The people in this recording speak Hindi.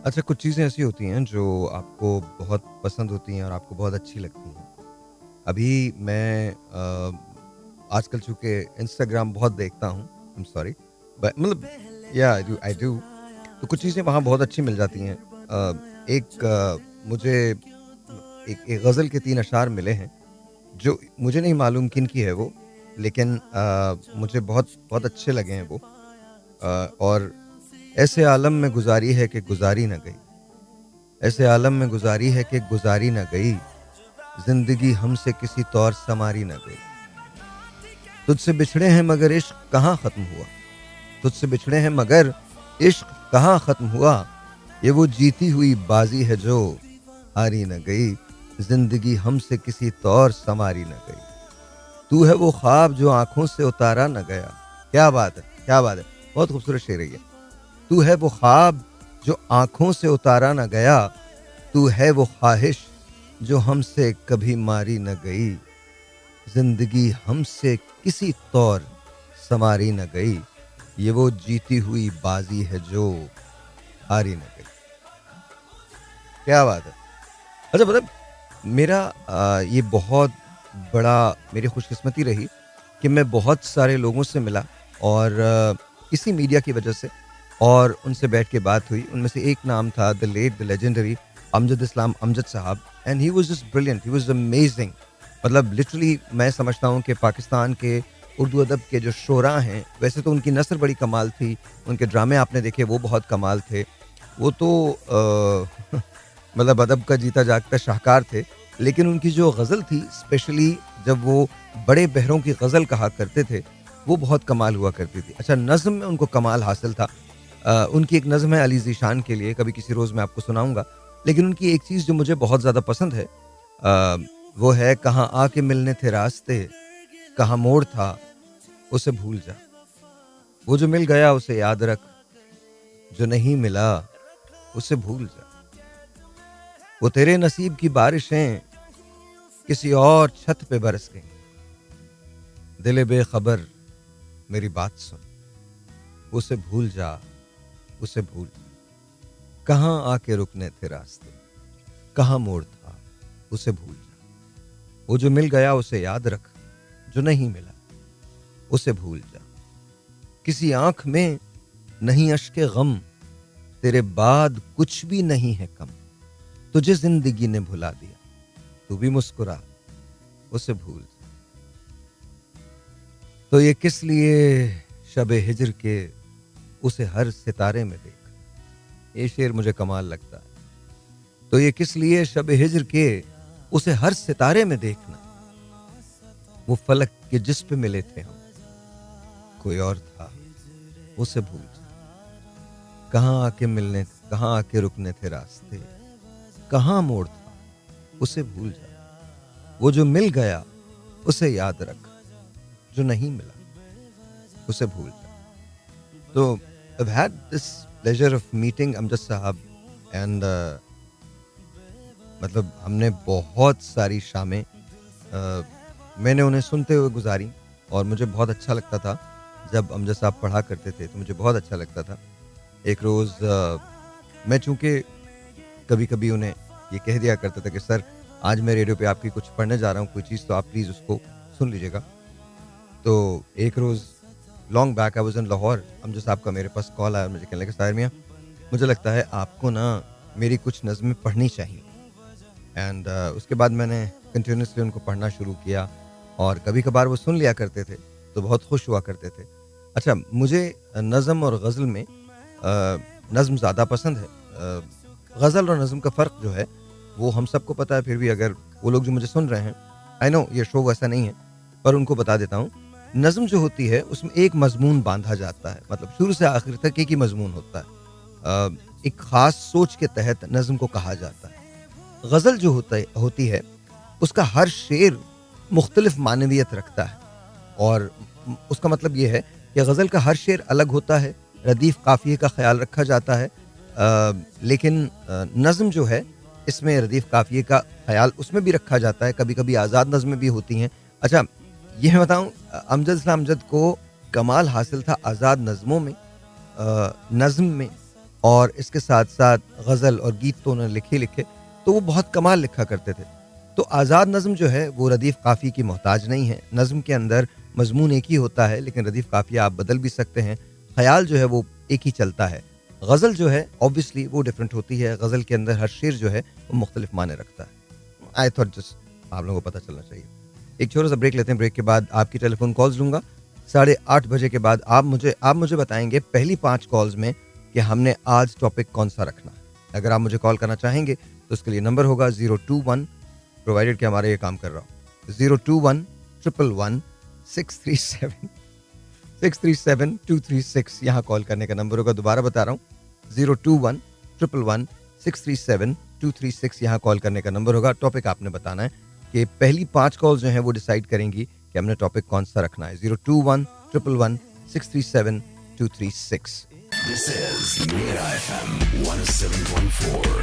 अच्छा, कुछ चीज़ें ऐसी होती हैं जो आपको बहुत पसंद होती हैं और आपको बहुत अच्छी लगती हैं। अभी मैं आजकल चूँकि इंस्टाग्राम बहुत देखता हूँ, आई एम सॉरी ब मतलब या आई डू तो कुछ चीज़ें वहाँ बहुत अच्छी मिल जाती हैं। एक मुझे एक एक गज़ल के 3 अशआर मिले हैं, जो मुझे नहीं मालूम किनकी है वो, लेकिन मुझे बहुत बहुत अच्छे लगे हैं वो। और ऐसे आलम में गुज़ारी है कि गुज़ारी ना गई, ऐसे आलम में गुज़ारी है कि गुज़ारी ना गई, ज़िंदगी हमसे किसी तौर संवारी ना गई। तुझसे बिछड़े हैं मगर इश्क कहाँ ख़त्म हुआ, तुझसे बिछड़े हैं मगर इश्क कहाँ ख़त्म हुआ, ये वो जीती हुई बाज़ी है जो हारी ना गई, ज़िंदगी हमसे किसी तौर संवारी ना गई। तू है वो ख्वाब जो आँखों से उतारा ना गया। क्या बात है! क्या बात है! बहुत खूबसूरत शेर है ये। तू है वो ख्वाब जो आँखों से उतारा ना गया, तू है वो ख्वाहिश जो हमसे कभी मारी न गई, ज़िंदगी हमसे किसी तौर संवारी न गई, ये वो जीती हुई बाज़ी है जो हारी न गई। क्या बात है! अच्छा, मतलब मेरा ये बहुत बड़ा मेरी खुशकिस्मती रही कि मैं बहुत सारे लोगों से मिला और इसी मीडिया की वजह से और उनसे बैठ के बात हुई। उनमें से एक नाम था the late the legendary Amjad Islam Amjad साहब and he was just brilliant, he was amazing. मतलब लिटरली मैं समझता हूँ कि पाकिस्तान के उर्दू अदब के जो शोरा हैं, वैसे तो उनकी नस्र बड़ी कमाल थी, उनके ड्रामे आपने देखे वो बहुत कमाल थे। वो तो मतलब अदब का जीता जागता शाहकार थे, लेकिन उनकी जो गज़ल थी स्पेशली जब वो बड़े बहरों की गज़ल कहा करते थे, वो बहुत कमाल हुआ करती थी। अच्छा, नज़्म में उनको कमाल हासिल था। उनकी एक नज़्म है अली ज़ीशान के लिए, कभी किसी रोज़ मैं आपको सुनाऊँगा। लेकिन उनकी एक चीज़ जो मुझे बहुत ज़्यादा पसंद है, वो है कहाँ आके मिलने थे रास्ते, कहाँ मोड़ था, उसे भूल जा। वो जो मिल गया उसे याद रख, जो नहीं मिला उसे भूल जा। वो तेरे नसीब की बारिशें किसी और छत पे बरस गईं। दिल बेखबर मेरी बात सुन, उसे भूल जा, उसे भूल जा। कहाँ आके रुकने थे रास्ते, कहाँ मोड़ था, उसे भूल जा। वो जो मिल गया उसे याद रख, जो नहीं मिला उसे भूल जा। किसी आंख में नहीं अश्के गम, तेरे बाद कुछ भी नहीं है कम। तुझे जिंदगी ने भुला दिया, तू भी मुस्कुरा, उसे भूल जा। तो ये किस लिए शब हिज्र के उसे हर सितारे में देख। ये शेर मुझे कमाल लगता है। तो ये किस लिए शब हिज्र के उसे हर सितारे में देखना, वो फलक के जिस पे मिले थे हम, कोई और था, उसे भूल जा। कहाँ आके मिलने, कहाँ आके रुकने थे रास्ते, कहाँ मोड़ था, उसे भूल जा। वो जो मिल गया उसे याद रख, जो नहीं मिला उसे भूल जा। तो I've had this pleasure of meeting Amjad साहब एंड मतलब हमने बहुत सारी शामें मैंने उन्हें सुनते हुए गुजारी और मुझे बहुत अच्छा लगता था। जब अमजद साहब पढ़ा करते थे तो मुझे बहुत अच्छा लगता था। एक रोज़ मैं चूँकि कभी-कभी उन्हें ये कह दिया करता था कि सर, आज मैं रेडियो पे आपकी कुछ पढ़ने जा रहा हूँ कोई चीज़, तो आप प्लीज़ उसको सुन लीजिएगा। तो एक रोज़ long back I was in Lahore, Amjad साहब का मेरे पास कॉल आया और मुझे कहने लगे, साहिर मियाँ, मुझे लगता है आपको ना मेरी कुछ नज़्में पढ़नी चाहिए। एंड उसके बाद मैंने कंटिन्यूअसली उनको पढ़ना शुरू किया और कभी-कभार वो सुन लिया करते थे, तो बहुत खुश हुआ करते थे। अच्छा, मुझे नज़्म और गज़ल में नज़्म ज़्यादा पसंद है। गज़ल और नज़्म का फ़र्क जो है, वो हम सबको पता है, फिर भी अगर वो लोग जो मुझे सुन रहे हैं, आई नो ये शो वैसा नहीं है, पर उनको बता देता हूँ। नज़्म जो होती है, उसमें एक मज़मून बाँधा जाता है, मतलब शुरू से आखिर तक एक ही मज़मून होता है। एक ख़ास सोच के तहत नज़्म को कहा जाता है। गज़ल जो होती है, उसका हर शेर मुख्तलिफ मानवियत रखता है और उसका मतलब ये है कि गज़ल का हर शेर अलग होता है, रदीफ़ काफ़िये का ख़्याल रखा जाता है। लेकिन नज़्म जो है, इसमें रदीफ़ काफ़िये का ख़्याल उसमें भी रखा जाता है, कभी-कभी आज़ाद नज़्में भी होती हैं। अच्छा, ये मैं बताऊँ, अमजद इस्लाम अमजद को कमाल हासिल था आज़ाद नज़्मों में, नज़्म में और इसके साथ-साथ गज़ल और गीत तो उन्होंने लिखे, तो वो बहुत कमाल लिखा करते थे। तो आज़ाद नज़्म जो है वो रदीफ़ काफ़ी की मोहताज नहीं है। नज़्म के अंदर मज़मून एक ही होता है, लेकिन रदीफ़ काफ़िया आप बदल भी सकते हैं। ख़याल जो है वो एक ही चलता है। गज़ल जो है ऑब्वियसली वो डिफरेंट होती है। गज़ल के अंदर हर शेर जो है वो मुख्तलिफ माने रखता है। आई थॉट जस्ट आप लोगों को पता चलना चाहिए। एक छोटा-सा ब्रेक लेते हैं, ब्रेक के बाद आपकी टेलीफ़ोन कॉल्स लूँगा। 8:30 बजे के बाद आप मुझे बताएँगे पहली 5 कॉल्स में कि हमने आज टॉपिक कौन-सा रखना है। अगर आप मुझे कॉल करना चाहेंगे तो उसके लिए नंबर होगा 021 प्रोवाइडेड कि हमारा ये काम कर रहा हो 021 111 637 637 236 यहाँ कॉल करने का नंबर होगा। दोबारा बता रहा हूँ 021 111 637 236 यहाँ कॉल करने का नंबर होगा। टॉपिक आपने बताना है कि पहली 5 कॉल जो हैं वो डिसाइड करेंगी कि हमने टॉपिक कौन सा रखना है। 021 111 637 236। This is Mira FM 107.4.